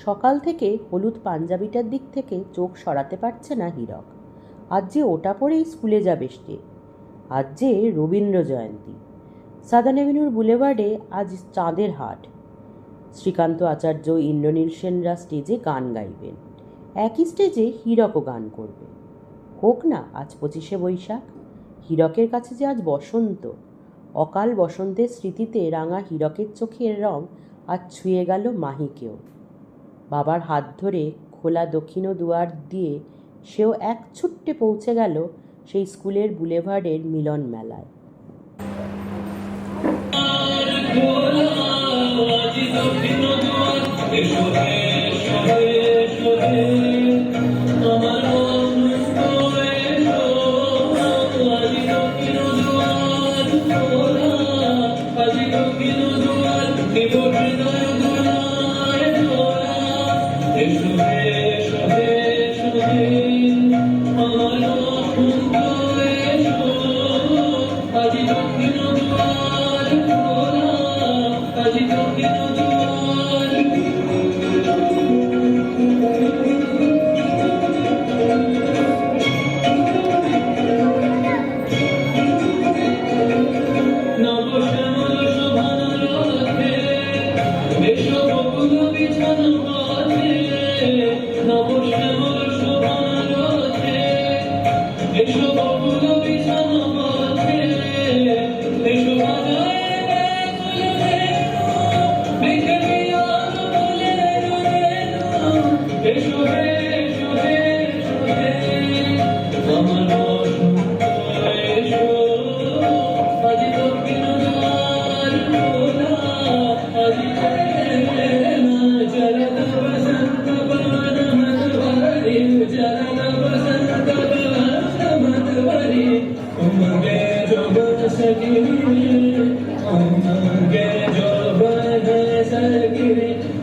সকাল থেকে হলুদ পাঞ্জাবিটার দিক থেকে চোখ সরাতে পারছে না হীরক। আজ যে ওটা পরেই স্কুলে যাবে সে। আজ যে রবীন্দ্র জয়ন্তী। সাদার্ন এভিনিউর বুলেভার্ডে আজ চাঁদের হাট। শ্রীকান্ত আচার্য, ইন্দ্রনীল সেনরা স্টেজে গান গাইবেন। একই স্টেজে হীরকও গান করবে। হোক না আজ 25শে বৈশাখ। হীরকের কাছে যে আজ বসন্ত। অকাল বসন্তের স্মৃতিতে রাঙা হীরকের চোখের রং আজ ছুঁয়ে গেল মাহিকেও। বাবার হাত ধরে খোলা দক্ষিণ দুয়ার দিয়ে সেও এক ছুট্টে পৌঁছে গেল সেই স্কুলের বুলেভার্ডের মিলন মেলায়।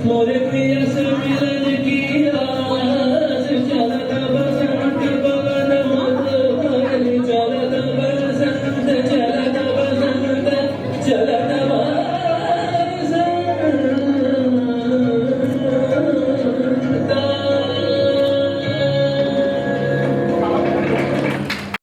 मोरे